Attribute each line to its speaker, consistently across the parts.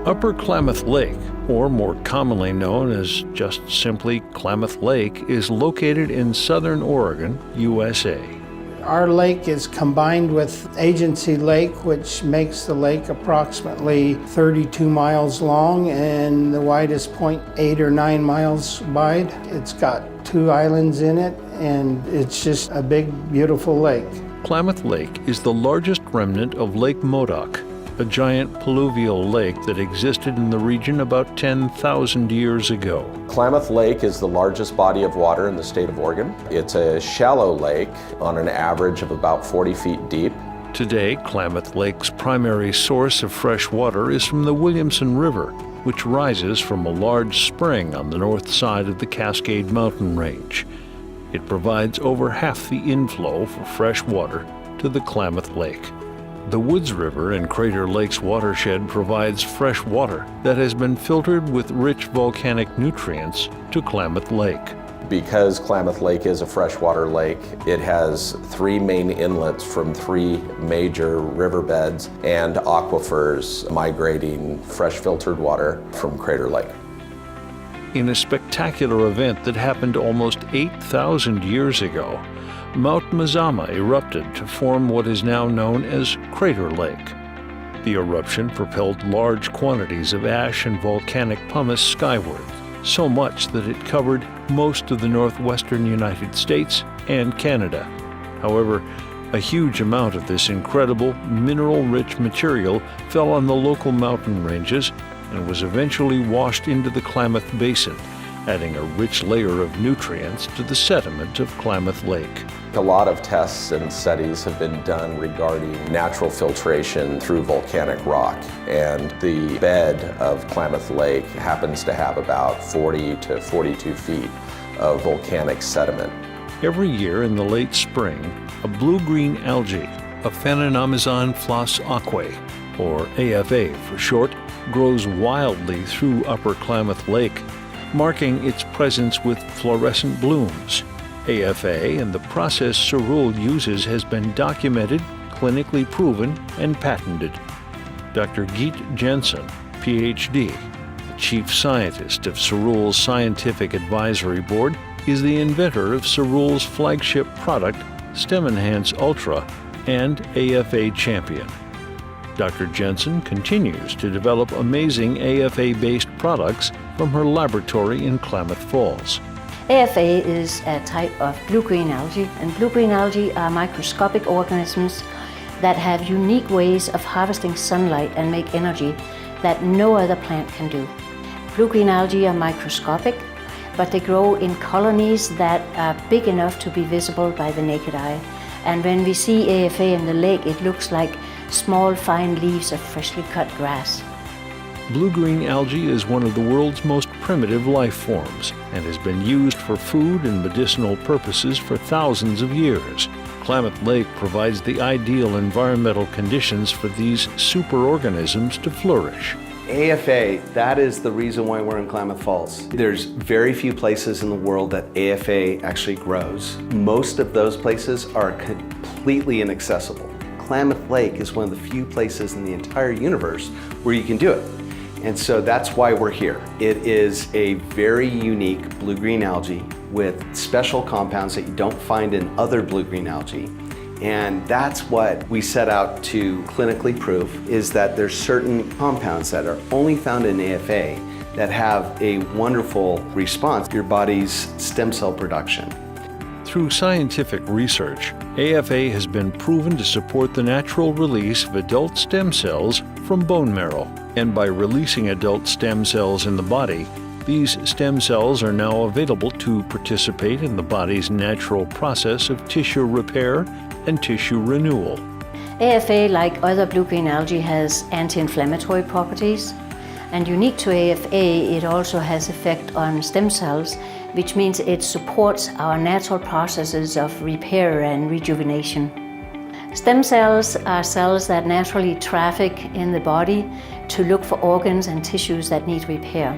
Speaker 1: Upper Klamath Lake, or more commonly known as just simply Klamath Lake, is located in southern Oregon, USA.
Speaker 2: Our lake is combined with Agency Lake, which makes the lake approximately 32 miles long and the widest point 8 or 9 miles wide. It's got 2 islands in it, and it's just a big, beautiful lake.
Speaker 1: Klamath Lake is the largest remnant of Lake Modoc, a giant pluvial lake that existed in the region about 10,000 years ago.
Speaker 3: Klamath Lake is the largest body of water in the state of Oregon. It's a shallow lake on an average of about 40 feet deep.
Speaker 1: Today, Klamath Lake's primary source of fresh water is from the Williamson River, which rises from a large spring on the north side of the Cascade Mountain Range. It provides over half the inflow for fresh water to the Klamath Lake. The Woods River in Crater Lake's watershed provides fresh water that has been filtered with rich volcanic nutrients to Klamath Lake.
Speaker 3: Because Klamath Lake is a freshwater lake, it has 3 main inlets from 3 major riverbeds and aquifers migrating fresh filtered water from Crater Lake.
Speaker 1: In a spectacular event that happened almost 8,000 years ago, Mount Mazama erupted to form what is now known as Crater Lake. The eruption propelled large quantities of ash and volcanic pumice skyward, so much that it covered most of the northwestern United States and Canada. However, a huge amount of this incredible mineral-rich material fell on the local mountain ranges and was eventually washed into the Klamath Basin, adding a rich layer of nutrients to the sediment of Klamath Lake.
Speaker 3: A lot of tests and studies have been done regarding natural filtration through volcanic rock, and the bed of Klamath Lake happens to have about 40 to 42 feet of volcanic sediment.
Speaker 1: Every year in the late spring, a blue-green algae, Aphanenomyzon floss aquae, or AFA for short, grows wildly through Upper Klamath Lake, marking its presence with fluorescent blooms. AFA and the process Cerule uses has been documented, clinically proven, and patented. Dr. Geet Jensen, PhD, the chief scientist of Cerule's Scientific Advisory Board, is the inventor of Cerule's flagship product, Stem Enhance Ultra, and AFA Champion. Dr. Jensen continues to develop amazing AFA-based products from her laboratory in Klamath Falls.
Speaker 4: AFA is a type of blue-green algae, and blue-green algae are microscopic organisms that have unique ways of harvesting sunlight and make energy that no other plant can do. Blue-green algae are microscopic, but they grow in colonies that are big enough to be visible by the naked eye. And when we see AFA in the lake, it looks like small, fine leaves of freshly cut grass.
Speaker 1: Blue-green algae is one of the world's most primitive life forms and has been used for food and medicinal purposes for thousands of years. Klamath Lake provides the ideal environmental conditions for these superorganisms to flourish.
Speaker 5: AFA, that is the reason why we're in Klamath Falls. There's very few places in the world that AFA actually grows. Most of those places are completely inaccessible. Klamath Lake is one of the few places in the entire universe where you can do it. And so that's why we're here. It is a very unique blue-green algae with special compounds that you don't find in other blue-green algae. And that's what we set out to clinically prove, is that there's certain compounds that are only found in AFA that have a wonderful response to your body's stem cell production.
Speaker 1: Through scientific research, AFA has been proven to support the natural release of adult stem cells from bone marrow. And by releasing adult stem cells in the body, these stem cells are now available to participate in the body's natural process of tissue repair and tissue renewal.
Speaker 4: AFA, like other blue-green algae, has anti-inflammatory properties. And unique to AFA, it also has effect on stem cells, which means it supports our natural processes of repair and rejuvenation. Stem cells are cells that naturally traffic in the body to look for organs and tissues that need repair.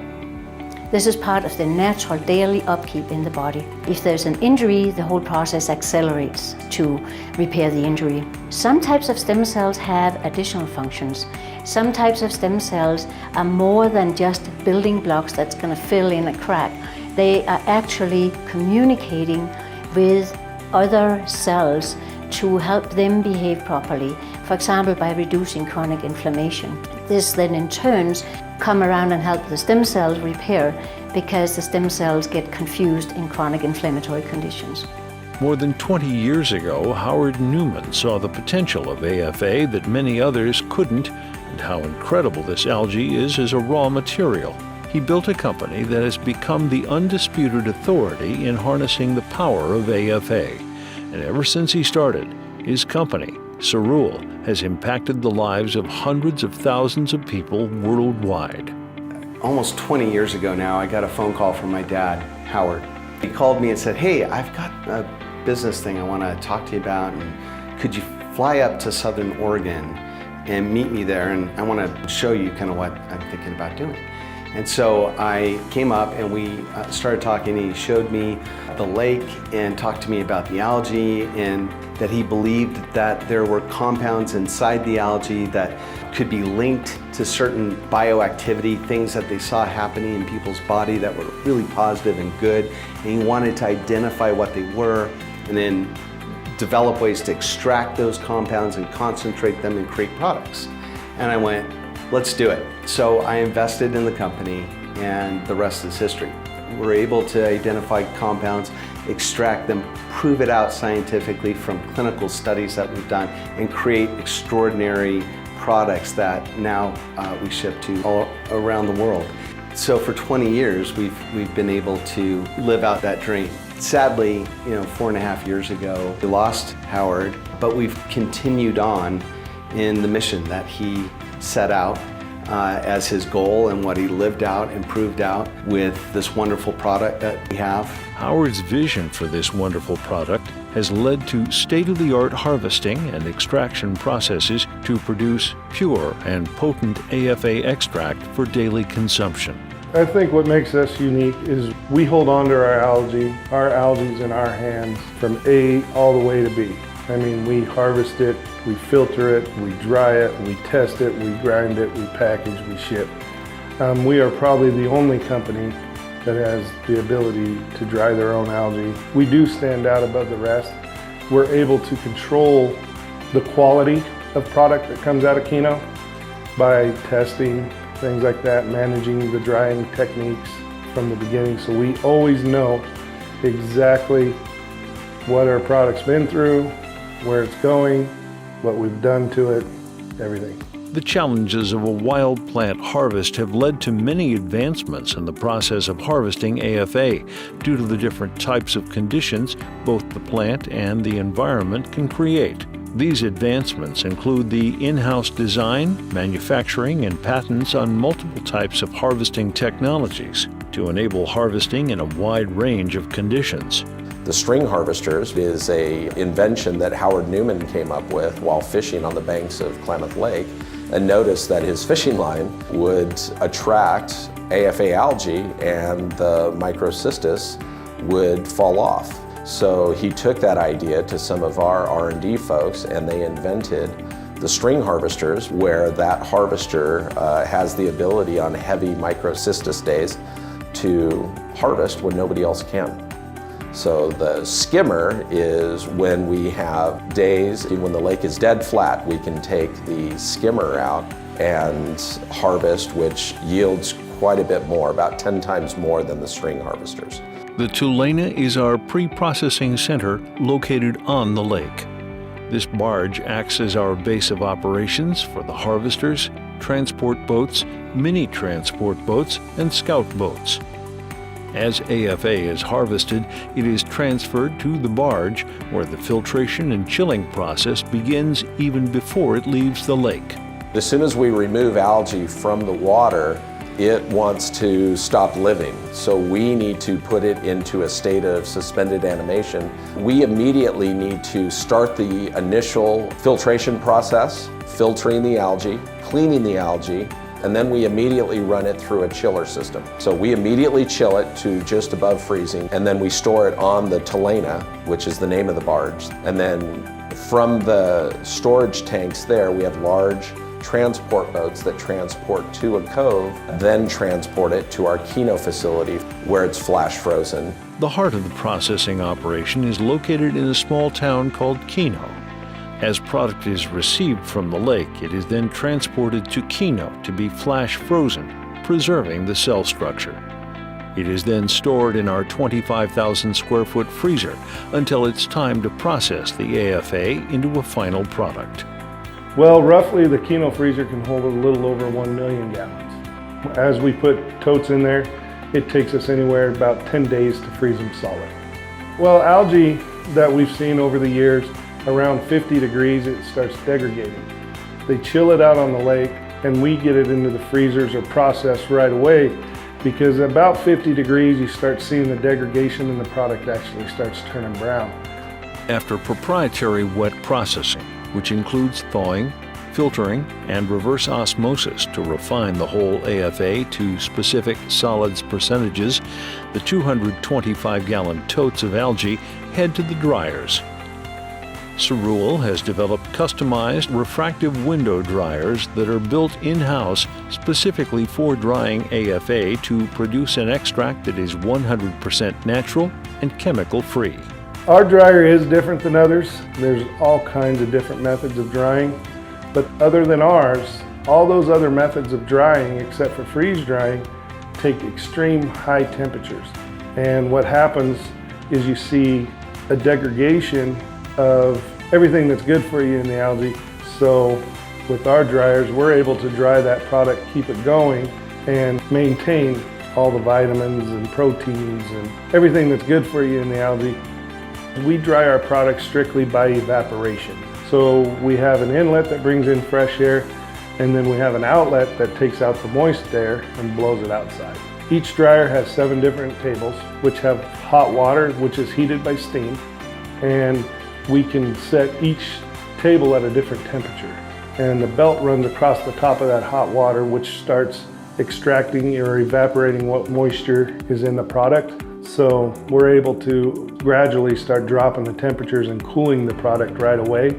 Speaker 4: This is part of the natural daily upkeep in the body. If there's an injury, the whole process accelerates to repair the injury. Some types of stem cells have additional functions. Some types of stem cells are more than just building blocks that's going to fill in a crack. They are actually communicating with other cells to help them behave properly, for example, by reducing chronic inflammation. This then in turn come around and help the stem cells repair because the stem cells get confused in chronic inflammatory conditions.
Speaker 1: More than 20 years ago, Howard Newman saw the potential of AFA that many others couldn't, and how incredible this algae is as a raw material. He built a company that has become the undisputed authority in harnessing the power of AFA. And ever since he started, his company, Cerule, has impacted the lives of hundreds of thousands of people worldwide.
Speaker 5: Almost 20 years ago now, I got a phone call from my dad, Howard. He called me and said, "Hey, I've got a business thing I want to talk to you about, and could you fly up to Southern Oregon and meet me there, and I want to show you kind of what I'm thinking about doing." And so I came up and we started talking. He showed me the lake and talked to me about the algae, and that he believed that there were compounds inside the algae that could be linked to certain bioactivity, things that they saw happening in people's body that were really positive and good. And he wanted to identify what they were and then develop ways to extract those compounds and concentrate them and create products. And I went, let's do it. So I invested in the company, and the rest is history. We're able to identify compounds, extract them, prove it out scientifically from clinical studies that we've done, and create extraordinary products that now we ship to all around the world. So for 20 years, we've been able to live out that dream. Sadly, 4.5 years ago, we lost Howard, but we've continued on in the mission that he set out as his goal, and what he lived out and proved out with this wonderful product that we have.
Speaker 1: Howard's vision for this wonderful product has led to state-of-the-art harvesting and extraction processes to produce pure and potent AFA extract for daily consumption.
Speaker 6: I think what makes us unique is we hold on to our algae. Our algae's in our hands from A all the way to B. I mean, we harvest it, we filter it, we dry it, we test it, we grind it, we package, we ship. We are probably the only company that has the ability to dry their own algae. We do stand out above the rest. We're able to control the quality of product that comes out of Kino by testing, things like that, managing the drying techniques from the beginning. So we always know exactly what our product's been through, where it's going, what we've done to it, everything.
Speaker 1: The challenges of a wild plant harvest have led to many advancements in the process of harvesting AFA due to the different types of conditions both the plant and the environment can create. These advancements include the in-house design, manufacturing, and patents on multiple types of harvesting technologies to enable harvesting in a wide range of conditions.
Speaker 3: The string harvesters is an invention that Howard Newman came up with while fishing on the banks of Klamath Lake, and noticed that his fishing line would attract AFA algae and the microcystis would fall off. So he took that idea to some of our R&D folks, and they invented the string harvesters, where that harvester has the ability on heavy microcystis days to harvest when nobody else can. So the skimmer is when we have days when the lake is dead flat, we can take the skimmer out and harvest, which yields quite a bit more, about 10 times more than the string harvesters.
Speaker 1: The Tulane is our pre-processing center located on the lake. This barge acts as our base of operations for the harvesters, transport boats, mini transport boats, and scout boats. As AFA is harvested, it is transferred to the barge, where the filtration and chilling process begins even before it leaves the lake.
Speaker 3: As soon as we remove algae from the water, it wants to stop living. So we need to put it into a state of suspended animation. We immediately need to start the initial filtration process, filtering the algae, cleaning the algae, and then we immediately run it through a chiller system. So we immediately chill it to just above freezing, and then we store it on the Tulane, which is the name of the barge. And then from the storage tanks there, we have large transport boats that transport to a cove, then transport it to our Kino facility where it's flash frozen.
Speaker 1: The heart of the processing operation is located in a small town called Kino. As product is received from the lake, it is then transported to Kino to be flash frozen, preserving the cell structure. It is then stored in our 25,000 square foot freezer until it's time to process the AFA into a final product.
Speaker 6: Well, roughly the Kino freezer can hold a little over 1 million gallons. As we put totes in there, it takes us anywhere about 10 days to freeze them solid. Well, algae that we've seen over the years, around 50 degrees, it starts degrading. They chill it out on the lake and we get it into the freezers or processed right away, because about 50 degrees you start seeing the degradation and the product actually starts turning brown.
Speaker 1: After proprietary wet processing, which includes thawing, filtering, and reverse osmosis to refine the whole AFA to specific solids percentages, the 225-gallon totes of algae head to the dryers. Cerule has developed customized refractive window dryers that are built in-house specifically for drying AFA to produce an extract that is 100% natural and chemical-free.
Speaker 6: Our dryer is different than others. There's all kinds of different methods of drying, but other than ours, all those other methods of drying, except for freeze drying, take extreme high temperatures. And what happens is you see a degradation of everything that's good for you in the algae. So with our dryers, we're able to dry that product, keep it going, and maintain all the vitamins and proteins and everything that's good for you in the algae. We dry our products strictly by evaporation. So we have an inlet that brings in fresh air, and then we have an outlet that takes out the moist air and blows it outside. Each dryer has 7 different tables, which have hot water, which is heated by steam, and we can set each table at a different temperature. And the belt runs across the top of that hot water, which starts extracting or evaporating what moisture is in the product. So we're able to gradually start dropping the temperatures and cooling the product right away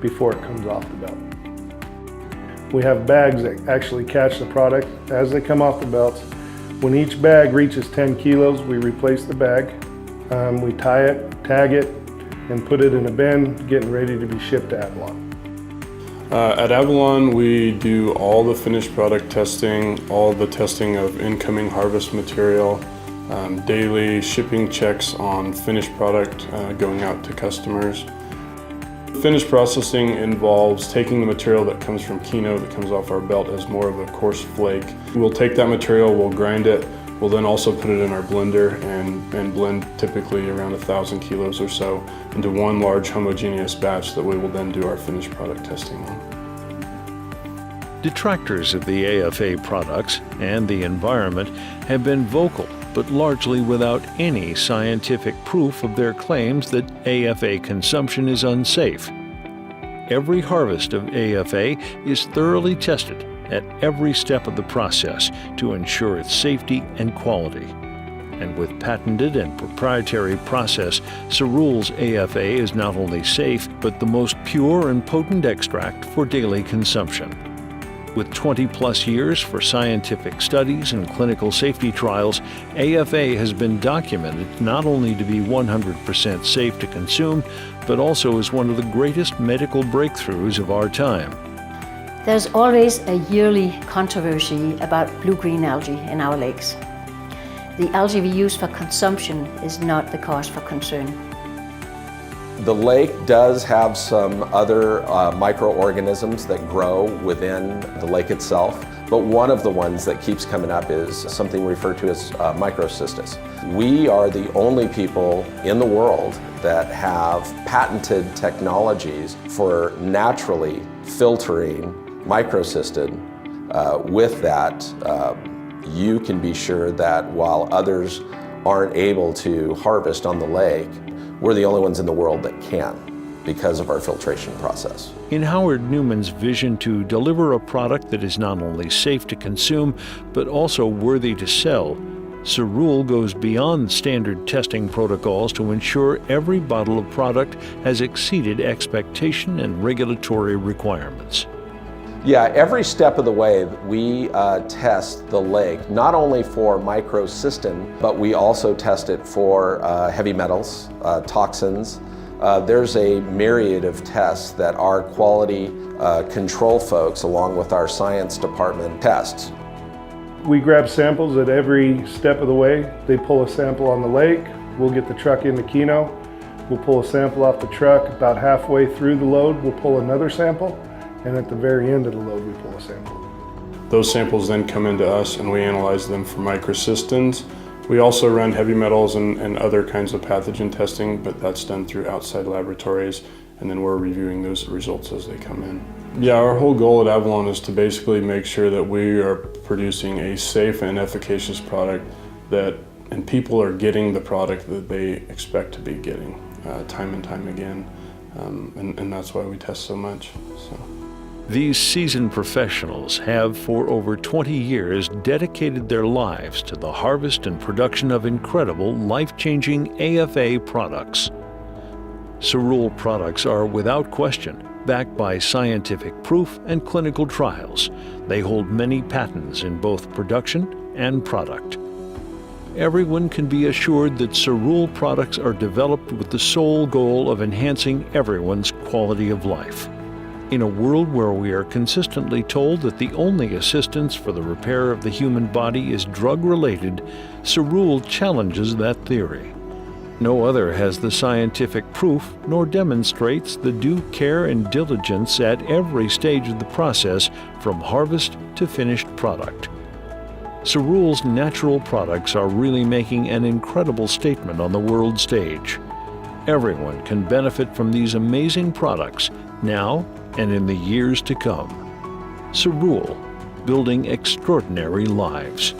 Speaker 6: before it comes off the belt. We have bags that actually catch the product as they come off the belts. When each bag reaches 10 kilos, we replace the bag. We tie it, tag it, and put it in a bin, getting ready to be shipped to Avalon.
Speaker 7: At Avalon, we do all the finished product testing, all the testing of incoming harvest material, daily shipping checks on finished product going out to customers. Finished processing involves taking the material that comes from Kino, that comes off our belt as more of a coarse flake. We'll take that material, we'll grind it, we'll then also put it in our blender and blend typically around 1,000 kilos or so into one large homogeneous batch that we will then do our finished product testing on.
Speaker 1: Detractors of the AFA products and the environment have been vocal, but largely without any scientific proof of their claims that AFA consumption is unsafe. Every harvest of AFA is thoroughly tested at every step of the process to ensure its safety and quality. And with patented and proprietary process, Cerule's AFA is not only safe, but the most pure and potent extract for daily consumption. With 20-plus years for scientific studies and clinical safety trials, AFA has been documented not only to be 100% safe to consume, but also as one of the greatest medical breakthroughs of our time.
Speaker 4: There's always a yearly controversy about blue-green algae in our lakes. The algae we use for consumption is not the cause for concern.
Speaker 3: The lake does have some other microorganisms that grow within the lake itself, but one of the ones that keeps coming up is something referred to as microcystis. We are the only people in the world that have patented technologies for naturally filtering microcystin. With that, you can be sure that while others aren't able to harvest on the lake, we're the only ones in the world that can because of our filtration process.
Speaker 1: In Howard Newman's vision to deliver a product that is not only safe to consume, but also worthy to sell, Cerule goes beyond standard testing protocols to ensure every bottle of product has exceeded expectation and regulatory requirements.
Speaker 3: Yeah, every step of the way we test the lake, not only for microcystin, but we also test it for heavy metals, toxins. There's a myriad of tests that our quality control folks, along with our science department, tests.
Speaker 6: We grab samples at every step of the way. They pull a sample on the lake, we'll get the truck into Keno, we'll pull a sample off the truck. About halfway through the load, we'll pull another sample. And at the very end of the load, we pull a sample.
Speaker 7: Those samples then come into us and we analyze them for microcystins. We also run heavy metals and other kinds of pathogen testing, but that's done through outside laboratories, and then we're reviewing those results as they come in. Yeah, our whole goal at Avalon is to basically make sure that we are producing a safe and efficacious product and people are getting the product that they expect to be getting time and time again. And that's why we test so much.
Speaker 1: These seasoned professionals have, for over 20 years, dedicated their lives to the harvest and production of incredible, life-changing AFA products. Cerule products are, without question, backed by scientific proof and clinical trials. They hold many patents in both production and product. Everyone can be assured that Cerule products are developed with the sole goal of enhancing everyone's quality of life. In a world where we are consistently told that the only assistance for the repair of the human body is drug-related, Cerule challenges that theory. No other has the scientific proof nor demonstrates the due care and diligence at every stage of the process from harvest to finished product. Cerule's natural products are really making an incredible statement on the world stage. Everyone can benefit from these amazing products now and in the years to come. Cerule, building extraordinary lives.